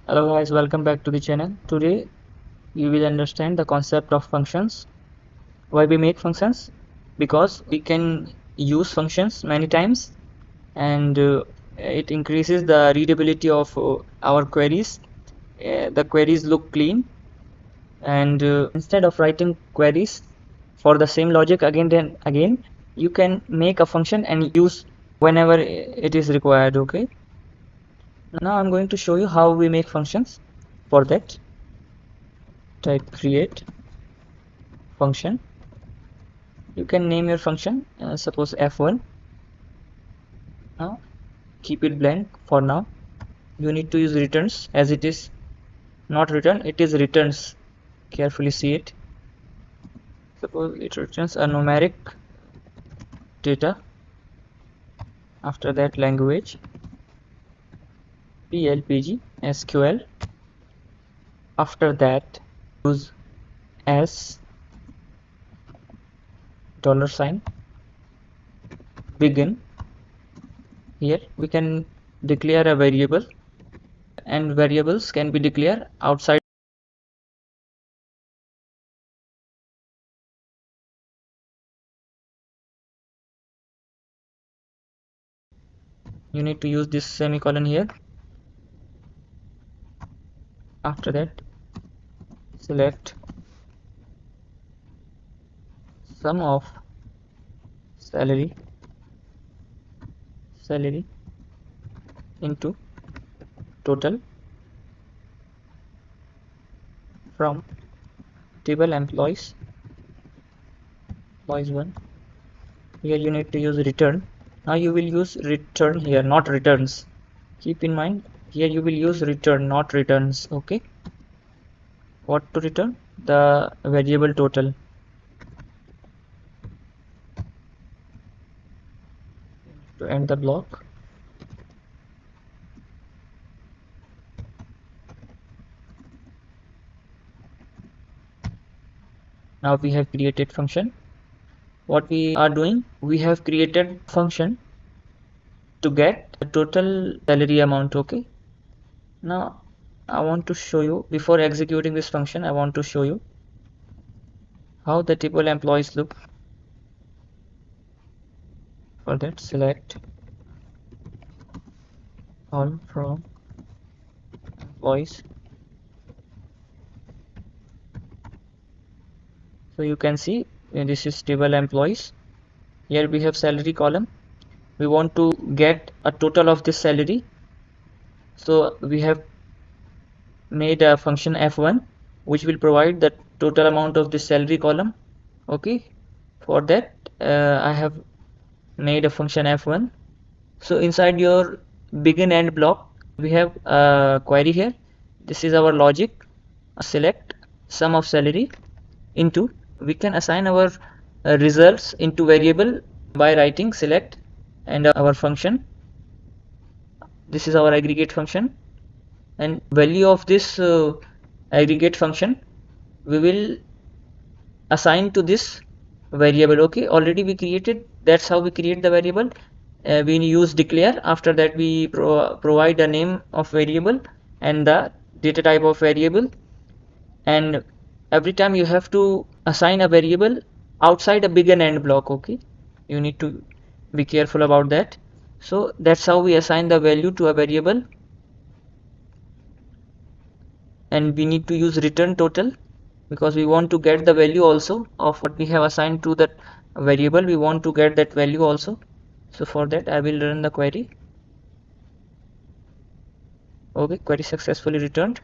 Hello guys, welcome back to the channel. Today you will understand the concept of functions. Why we make functions? Because we can use functions many times, and it increases the readability of our queries. The queries look clean, and instead of writing queries for the same logic again and again, you can make a function and use whenever it is required. Okay, now I'm going to show you how we make functions. For that, type create function. You can name your function, suppose f1. Now keep it blank for now. You need to use returns, as it is not return, it is returns. Carefully see it. Suppose it returns a numeric data. After that, language PLPG SQL. After that, use as $sign begin. Here we can declare a variable, and variables can be declared outside. You need to use this semicolon here. After that, select sum of salary into total from table employees 1. Here you need to use return. Now you will use return here, not returns. Keep in mind, here you will use return, not returns. Okay, what to return? The variable total. To end the block, now we have created function. What we are doing, we have created function to get the total salary amount. Okay, now I want to show you, before executing this function, I want to show you how the table employees look. For that, select all from employees. So you can see this is table employees. Here we have salary column. We want to get a total of this salary, so we have made a function f1 which will provide the total amount of this salary column. Okay, for that I have made a function f1. So inside your begin end block, we have a query here. This is our logic. Select sum of salary into, we can assign our results into variable by writing select and our function. This is our aggregate function, and value of this aggregate function we will assign to this variable. Okay, already we created, that's how we create the variable. We use declare. After that, we provide a name of variable and the data type of variable, and every time you have to assign a variable outside a begin end block. Okay, you need to be careful about that. So that's how we assign the value to a variable, and we need to use return total because we want to get the value also of what we have assigned to that variable. We want to get that value also. So for that, I will run the query. Okay, query successfully returned.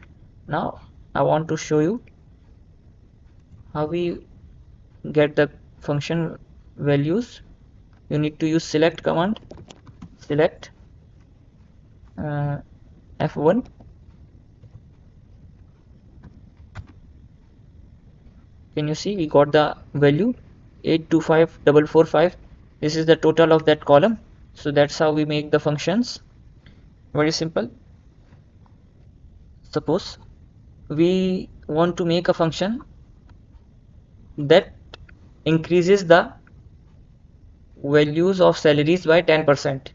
Now I want to show you how we get the function values. You need to use select command. Select f1. Can you see we got the value 825445? This is the total of that column. So that's how we make the functions. Very simple. Suppose we want to make a function that increases the values of salaries by 10%.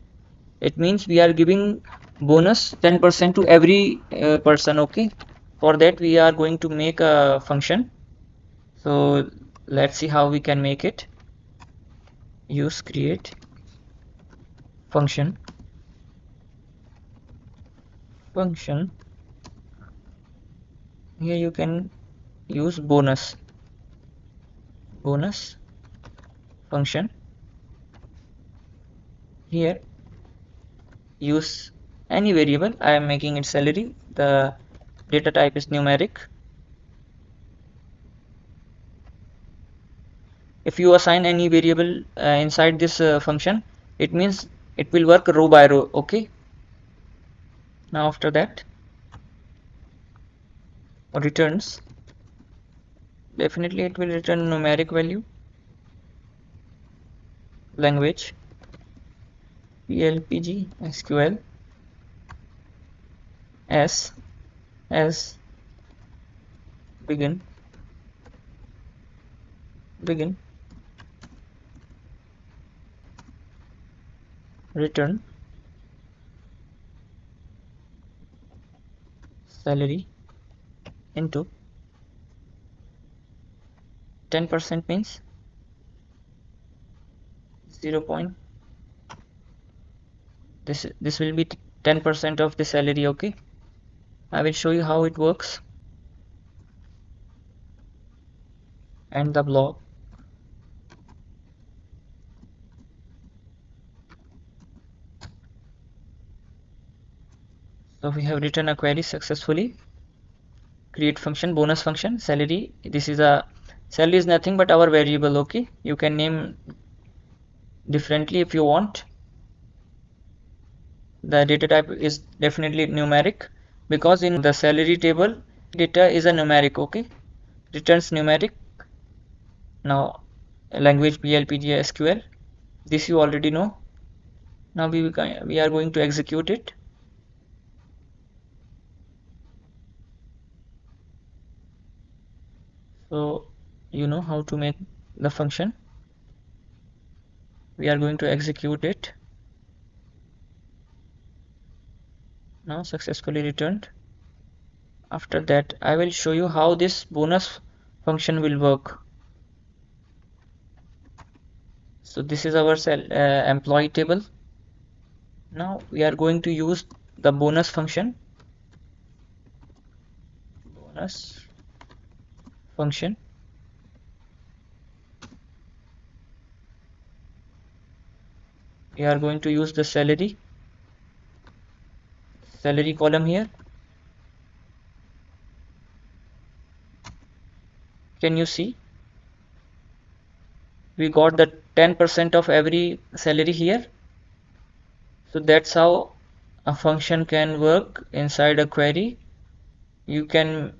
It means we are giving bonus 10% to every person. Okay, for that we are going to make a function. So let's see how we can make it. Use create function. Here you can use bonus function. Here use any variable. I am making it salary. The data type is numeric. If you assign any variable inside this function, it means it will work row by row. Okay, now after that returns, definitely it will return numeric value. Language PLPG SQL as begin return salary into 10% means 0 point, this will be 10% of the salary. Okay, I will show you how it works. And the block, so we have written a query successfully. Create function, bonus function, salary. This is a salary is nothing but our variable. Okay, you can name differently if you want. The data type is definitely numeric because in the salary table data is a numeric. Okay, returns numeric. Now language PLPG SQL, this you already know. Now we are going to execute it. So you know how to make the function. We are going to execute it. Now successfully returned. After that I will show you how this bonus function will work. So this is our employee table. Now we are going to use the bonus function. We are going to use the salary column here. Can you see we got the 10% of every salary here? So that's how a function can work inside a query. You can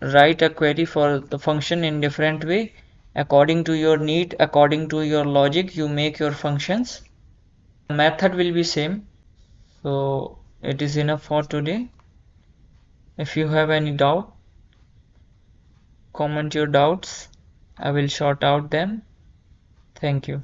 write a query for the function in different way according to your need, according to your logic. You make your functions. The method will be same. So it is enough for today. If you have any doubt, comment your doubts. I will sort out them. Thank you.